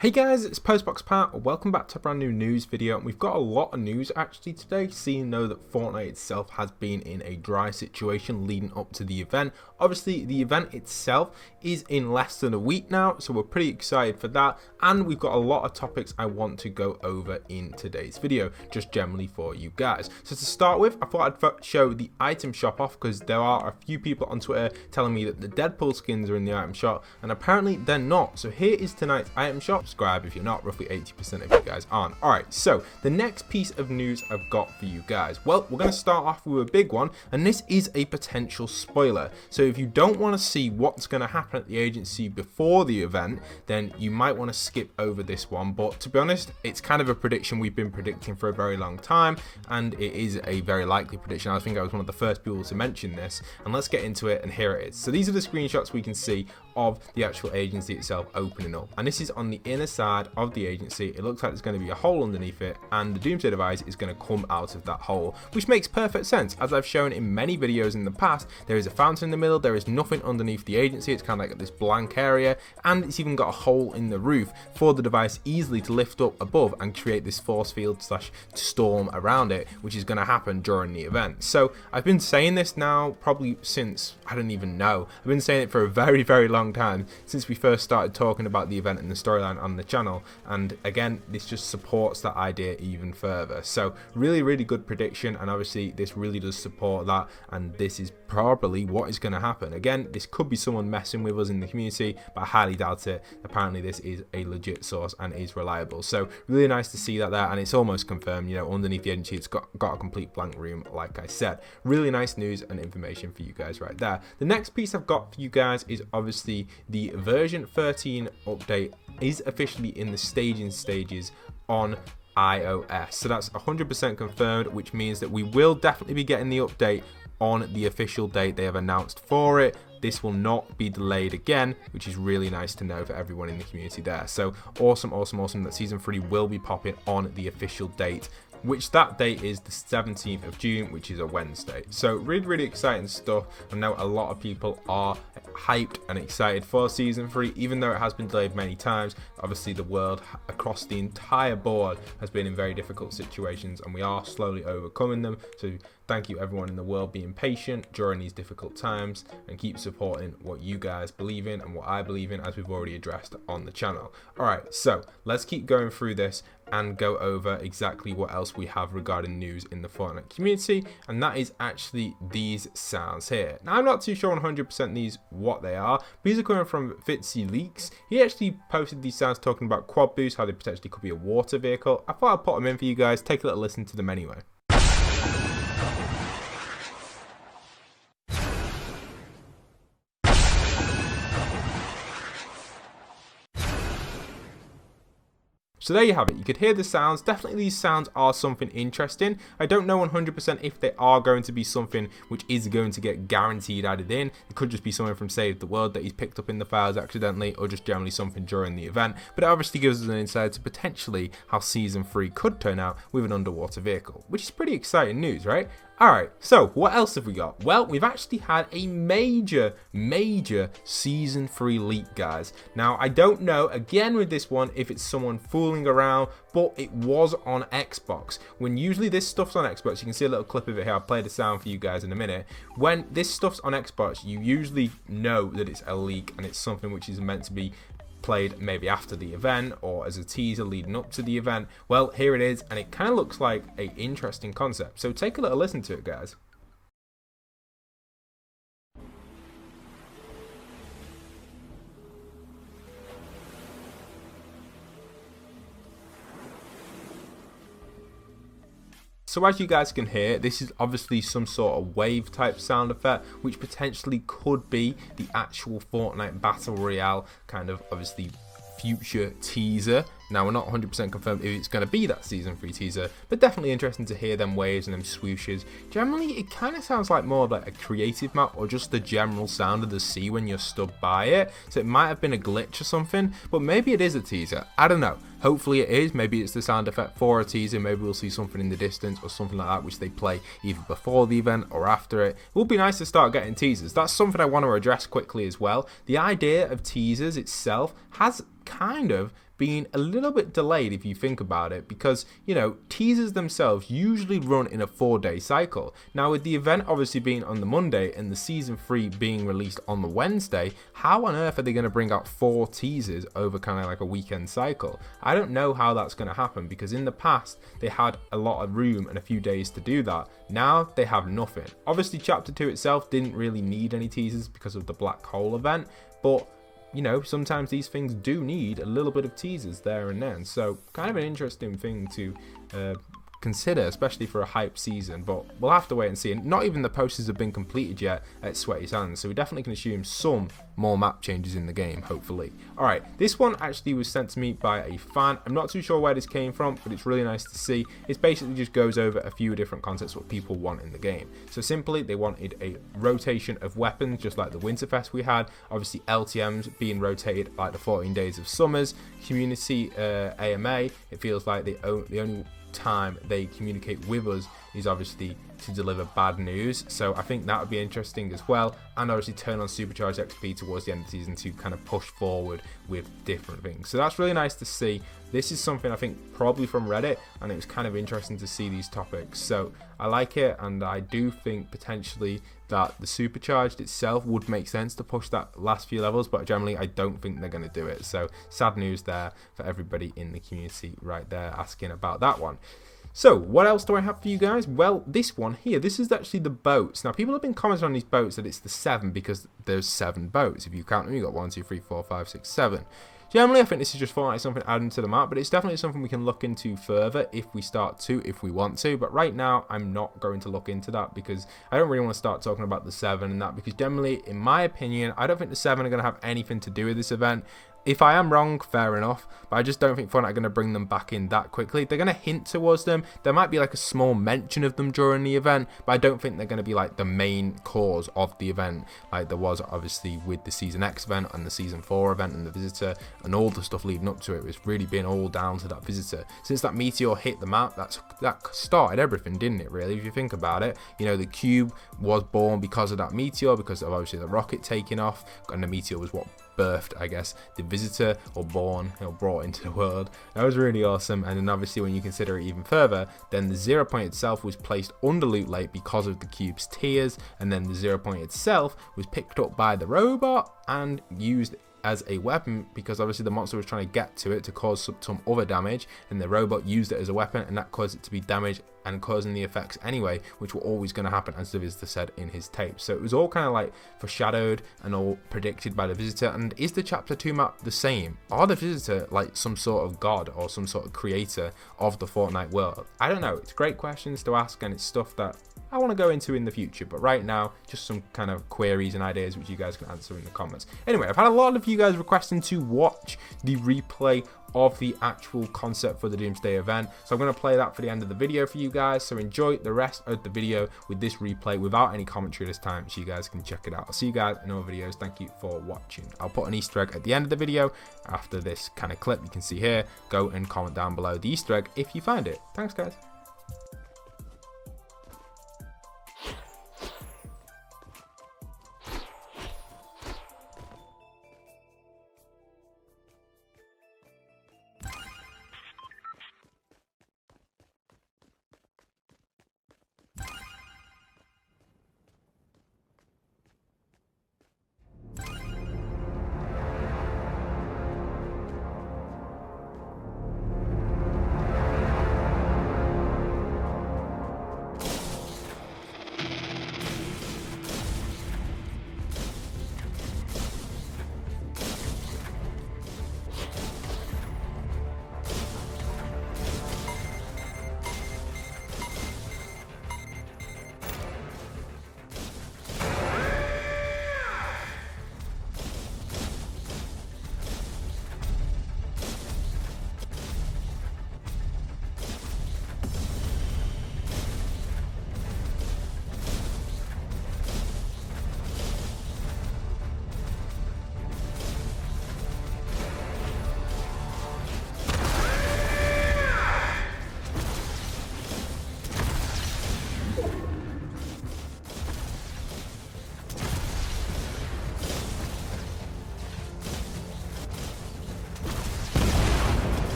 Hey guys, it's postboxpat. Welcome back to a brand new news video, and we've got a lot of news actually today, seeing though that Fortnite itself has been in a dry situation leading up to the event. Obviously the event itself is in less than a week now, so we're pretty excited for that, and we've got a lot of topics I want to go over in today's video, just generally for you guys. So to start with, I thought I'd show the item shop off, because there are a few people on Twitter telling me that the Deadpool skins are in the item shop, and apparently they're not. So here is tonight's item shop. Subscribe if you're not, roughly 80% of you guys aren't. Alright, so the next piece of news I've got for you guys. Well, we're going to start off with a big one, and this is a potential spoiler. So if you don't want to see what's going to happen at the agency before the event, then you might want to skip over this one. But to be honest, it's kind of a prediction we've been predicting for a very long time, and it is a very likely prediction. I think I was one of the first people to mention this, and let's get into it, and here it is. So these are the screenshots we can see of the actual agency itself opening up, and this is on the inner side of the agency. It looks like there's going to be a hole underneath it, and the Doomsday device is going to come out of that hole, which makes perfect sense. As I've shown in many videos in the past, there is a fountain in the middle, there is nothing underneath the agency, it's kind of like this blank area, and it's even got a hole in the roof for the device easily to lift up above and create this force field slash storm around it, which is going to happen during the event. So I've been saying this now probably since, I don't even know, I've been saying it for a very long time, since we first started talking about the event and the storyline on the channel, and again this just supports that idea even further. So really good prediction, and obviously this really does support that, and this is probably what is going to happen. Again, this could be someone messing with us in the community, but I highly doubt it. Apparently this is a legit source and is reliable, so really nice to see that there, and it's almost confirmed. You know, underneath the agency it's got a complete blank room, like I said. Really nice news and information for you guys right there. The next piece I've got for you guys is obviously the version 13 update is officially in the staging stages on iOS. So that's 100% confirmed, which means that we will definitely be getting the update on the official date they have announced for it. This will not be delayed again, which is really nice to know for everyone in the community there. So awesome that season 3 will be popping on the official date, which that date is the 17th of June, which is a Wednesday. So really exciting stuff. I know a lot of people are hyped and excited for season 3, even though it has been delayed many times. Obviously the world across the entire board has been in very difficult situations, and we are slowly overcoming them. So thank you everyone in the world being patient during these difficult times, and keep supporting what you guys believe in and what I believe in, as we've already addressed on the channel. Alright, so let's keep going through this and go over exactly what else we have regarding news in the Fortnite community, and that is actually these sounds here. Now I'm not too sure 100% these what they are. These are coming from Fitzy Leaks. He actually posted these sounds talking about quad boosts, how they potentially could be a water vehicle. I thought I'd put them in for you guys. Take a little listen to them anyway. So there you have it. You could hear the sounds. Definitely these sounds are something interesting. I don't know 100% if they are going to be something which is going to get guaranteed added in. It could just be something from Save the World that he's picked up in the files accidentally, or just generally something during the event. But it obviously gives us an insight to potentially how season 3 could turn out with an underwater vehicle, which is pretty exciting news, right? Alright, so what else have we got? Well, we've actually had a major season 3 leak, guys. Now, I don't know, again with this one, if it's someone fooling around, but it was on Xbox. When usually this stuff's on Xbox, you can see a little clip of it here. I'll play the sound for you guys in a minute. When this stuff's on Xbox, you usually know that it's a leak, and it's something which is meant to be played maybe after the event or as a teaser leading up to the event. Well, here it is, and it kind of looks like an interesting concept. So take a little listen to it, guys. So as you guys can hear, this is obviously some sort of wave type sound effect, which potentially could be the actual Fortnite Battle Royale kind of obviously future teaser. Now, we're not 100% confirmed if it's going to be that season 3 teaser, but definitely interesting to hear them waves and them swooshes. Generally, it kind of sounds like more of like a creative map, or just the general sound of the sea when you're stood by it. So it might have been a glitch or something, but maybe it is a teaser. I don't know. Hopefully it is. Maybe it's the sound effect for a teaser. Maybe we'll see something in the distance or something like that, which they play either before the event or after it. It would be nice to start getting teasers. That's something I want to address quickly as well. The idea of teasers itself has kind of being a little bit delayed if you think about it, because, you know, teasers themselves usually run in a 4-day cycle. Now, with the event obviously being on the Monday and the season 3 being released on the Wednesday, how on earth are they going to bring out 4 teasers over kind of like a weekend cycle? I don't know how that's going to happen, because in the past they had a lot of room and a few days to do that. Now they have nothing. Obviously chapter 2 itself didn't really need any teasers because of the black hole event, but you know, sometimes these things do need a little bit of teasers there and then. So kind of an interesting thing to consider, especially for a hype season, but we'll have to wait and see. And not even the posters have been completed yet at Sweaty Sands, so we definitely can assume some more map changes in the game, hopefully. Alright, this one actually was sent to me by a fan. I'm not too sure where this came from, but it's really nice to see. It basically just goes over a few different concepts what people want in the game. So simply, they wanted a rotation of weapons, just like the Winterfest we had. Obviously, LTMs being rotated like the 14 Days of Summers. Community AMA, it feels like the only time they communicate with us is obviously to deliver bad news, so I think that would be interesting as well. And obviously turn on supercharged XP towards the end of the season to kind of push forward with different things. So that's really nice to see. This is something I think probably from Reddit, and it was kind of interesting to see these topics, so I like it. And I do think potentially that the supercharged itself would make sense to push that last few levels, but generally I don't think they're going to do it. So sad news there for everybody in the community right there asking about that one. So what else do I have for you guys? Well, this one here, this is actually the boats. Now, people have been commenting on these boats that it's the 7 because there's 7 boats. If you count them, you've got 1, 2, 3, 4, 5, 6, 7. Generally, I think this is just Fortnite, something added to the map, but it's definitely something we can look into further if we start to, if we want to. But right now, I'm not going to look into that because I don't really want to start talking about the 7 and that, because generally, in my opinion, I don't think the 7 are going to have anything to do with this event. If I am wrong, fair enough, but I just don't think Fortnite are going to bring them back in that quickly. They're going to hint towards them. There might be like a small mention of them during the event, but I don't think they're going to be like the main cause of the event, like there was obviously with the Season X event and the Season 4 event and the Visitor and all the stuff leading up to it. It's really been all down to that Visitor. Since that meteor hit the map, that started everything, didn't it, really, if you think about it? You know, the cube was born because of that meteor, because of obviously the rocket taking off, and the meteor was what birthed, I guess, the Visitor, or born, or brought into the world. That was really awesome. And then obviously when you consider it even further, then the 0 point itself was placed under Loot Lake because of the cube's tears, and then the 0 point itself was picked up by the robot and used as a weapon because obviously the monster was trying to get to it to cause some other damage, and the robot used it as a weapon, and that caused it to be damaged and causing the effects anyway, which were always going to happen, as the Visitor said in his tape. So it was all kind of like foreshadowed and all predicted by the Visitor. And is the chapter 2 map the same? Are the Visitor like some sort of god or some sort of creator of the Fortnite world? I don't know. It's great questions to ask, and it's stuff that I want to go into in the future, but right now just some kind of queries and ideas which you guys can answer in the comments. Anyway, I've had a lot of you guys requesting to watch the replay of the actual concept for the Doomsday event, so I'm going to play that for the end of the video for you guys. So enjoy the rest of the video with this replay without any commentary this time, so you guys can check it out. I'll see you guys in other videos. Thank you for watching. I'll put an Easter egg at the end of the video after this kind of clip you can see here. Go and comment down below the Easter egg if you find it. Thanks, guys.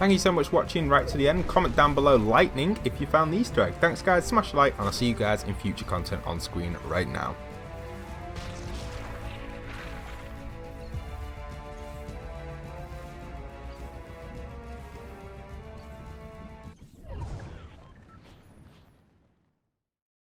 Thank you so much for watching right to the end. Comment down below lightning if you found the Easter egg. Thanks guys, smash a like, and I'll see you guys in future content on screen right now.